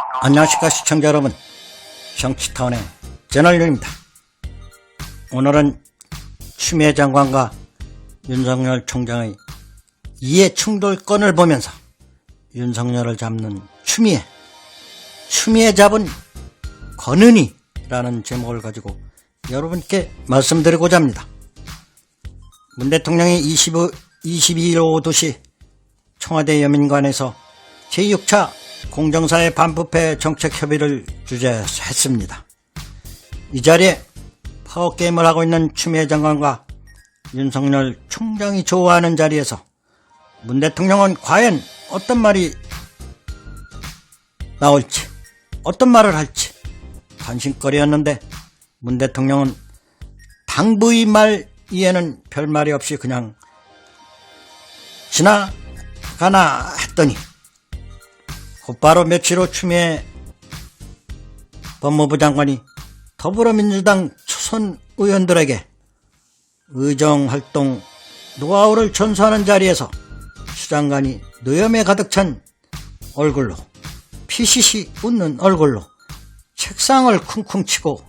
안녕하십니까 시청자 여러분, 정치타운의 제널뉴입니다. 오늘은 추미애 장관과 윤석열 총장의 이해 충돌건을 보면서 윤석열을 잡는 추미애 잡은 권은희라는 제목을 가지고 여러분께 말씀드리고자 합니다. 문 대통령이 22일 오후 2시 청와대 여민관에서 제6차 공정사회 반부패 정책협의를 주재했습니다. 이 자리에 파워게임을 하고 있는 추미애 장관과 윤석열 총장이 좋아하는 자리에서 문 대통령은 과연 어떤 말이 나올지, 어떤 말을 할지 관심거리였는데, 문 대통령은 당부의 말 이에는 별말이 없이 그냥 지나가나 했더니 곧바로 며칠 후 추미애 법무부 장관이 더불어민주당 초선 의원들에게 의정활동 노하우를 전수하는 자리에서 추 장관이 노염에 가득 찬 얼굴로, 피시시 웃는 얼굴로 책상을 쿵쿵 치고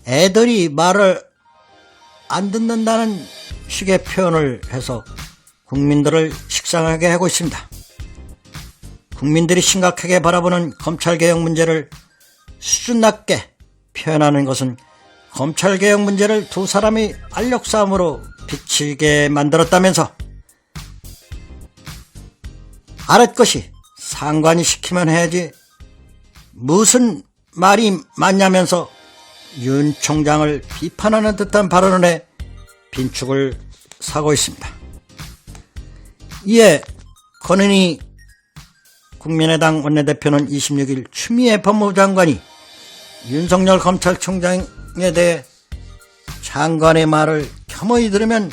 애들이 말을 안 듣는다는 식의 표현을 해서 국민들을 식상하게 하고 있습니다. 국민들이 심각하게 바라보는 검찰개혁 문제를 수준 낮게 표현하는 것은 검찰개혁 문제를 두 사람이 알력싸움으로 비치게 만들었다면서 아랫것이 상관이 시키면 해야지 무슨 말이 맞냐면서 윤 총장을 비판하는 듯한 발언에 빈축을 사고 있습니다. 이에 권은희 국민의당 원내대표는 26일 추미애 법무부 장관이 윤석열 검찰총장에 대해 장관의 말을 겸허히 들으면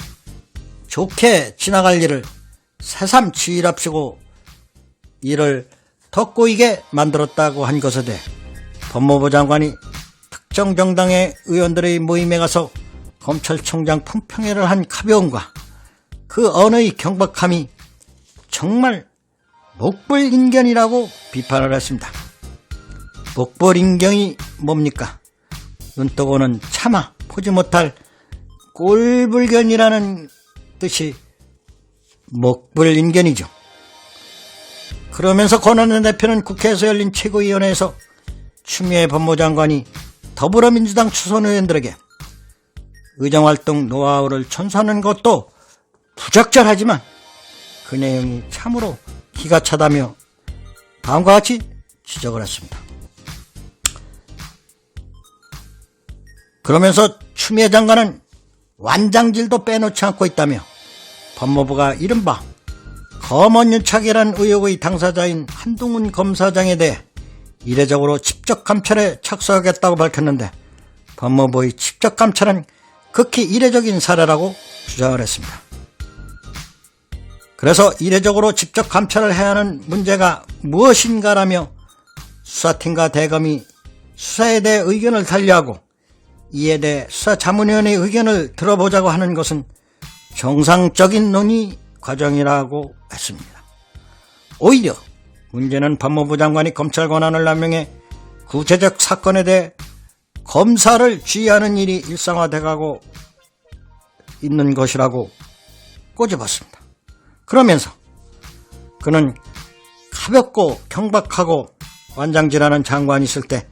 좋게 지나갈 일을 새삼 지휘랍시고 이를 더 꼬이게 만들었다고 한 것에 대해 법무부 장관이 특정 정당의 의원들의 모임에 가서 검찰총장 품평회를 한 가벼움과 그 언어의 경박함이 정말 목불인견이라고 비판을 했습니다. 목불인견이 뭡니까? 눈뜨고는 차마 보지 못할 꼴불견이라는 뜻이 목불인견이죠. 그러면서 권한의 대표는 국회에서 열린 최고위원회에서 추미애 법무부 장관이 더불어민주당 초선 의원들에게 의정활동 노하우를 전수하는 것도 부적절하지만 그 내용이 참으로 기가 차다며 다음과 같이 지적을 했습니다. 그러면서 추미애 장관은 완장질도 빼놓지 않고 있다며 법무부가 이른바 검언유착이란 의혹의 당사자인 한동훈 검사장에 대해 이례적으로 직접 감찰에 착수하겠다고 밝혔는데, 법무부의 직접 감찰은 극히 이례적인 사례라고 주장을 했습니다. 그래서 이례적으로 직접 감찰을 해야 하는 문제가 무엇인가라며 수사팀과 대검이 수사에 대해 의견을 달리하고 이에 대해 수사자문위원회의 의견을 들어보자고 하는 것은 정상적인 논의 과정이라고 했습니다. 오히려 문제는 법무부 장관이 검찰 권한을 남용해 구체적 사건에 대해 검사를 지휘하는 일이 일상화돼가고 있는 것이라고 꼬집었습니다. 그러면서 그는 가볍고 경박하고 완장질하는 장관이 있을 때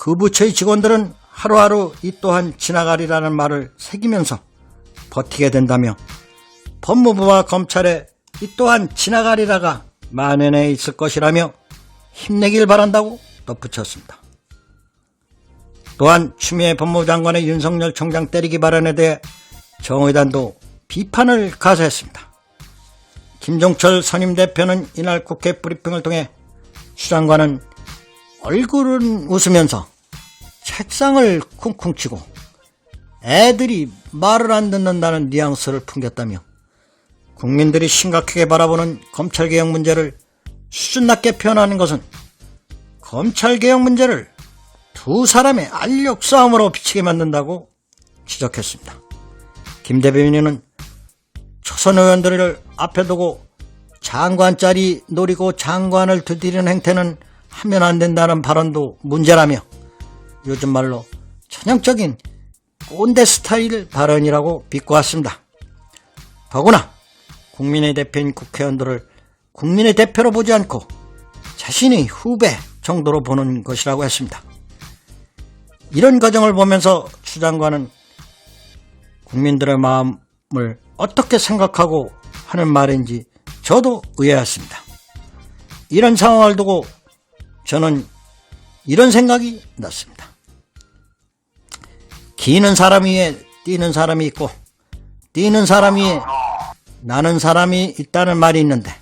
그 부처의 직원들은 하루하루 이 또한 지나가리라는 말을 새기면서 버티게 된다며 법무부와 검찰에 이 또한 지나가리라가 만연해 있을 것이라며 힘내길 바란다고 덧붙였습니다. 또한 추미애 법무부 장관의 윤석열 총장 때리기 발언에 대해 정의단도 비판을 가세했습니다. 김종철 선임대표는 이날 국회 브리핑을 통해 추 장관은 얼굴은 웃으면서 책상을 쿵쿵 치고 애들이 말을 안 듣는다는 뉘앙스를 풍겼다며 국민들이 심각하게 바라보는 검찰개혁 문제를 수준 낮게 표현하는 것은 검찰개혁 문제를 두 사람의 알력싸움으로 비치게 만든다고 지적했습니다. 김 대변인은 초선 의원들을 앞에 두고 장관 자리 노리고 장관을 두드리는 행태는 하면 안 된다는 발언도 문제라며 요즘 말로 전형적인 꼰대 스타일 발언이라고 비꼬았습니다. 더구나 국민의 대표인 국회의원들을 국민의 대표로 보지 않고 자신의 후배 정도로 보는 것이라고 했습니다. 이런 과정을 보면서 추 장관은 국민들의 마음을 어떻게 생각하고 하는 말인지 저도 의아했습니다. 이런 상황을 두고 저는 이런 생각이 났습니다. 기는 사람 위에 뛰는 사람이 있고 뛰는 사람 위에 나는 사람이 있다는 말이 있는데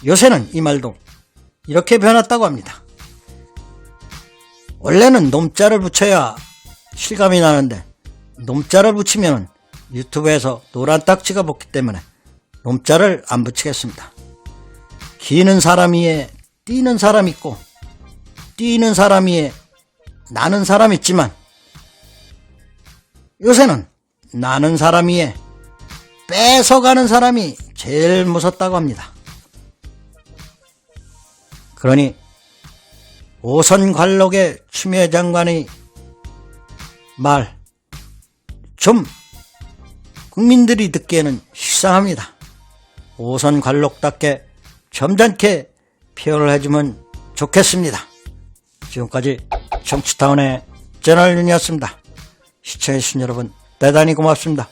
요새는 이 말도 이렇게 변했다고 합니다. 원래는 놈자를 붙여야 실감이 나는데 놈자를 붙이면 유튜브에서 노란 딱지가 붙기 때문에 놈자를 안 붙이겠습니다. 기는 사람 위에 뛰는 사람 있고 뛰는 사람 위에 나는 사람 있지만 요새는 나는 사람 위에 뺏어가는 사람이 제일 무섭다고 합니다. 그러니 오선 관록의 추미애 장관의 말 좀 국민들이 듣기에는 식상합니다. 오선 관록답게 점잖게 표현을 해주면 좋겠습니다. 지금까지 정치타운의 채널윤이었습니다. 시청해주신 여러분 대단히 고맙습니다.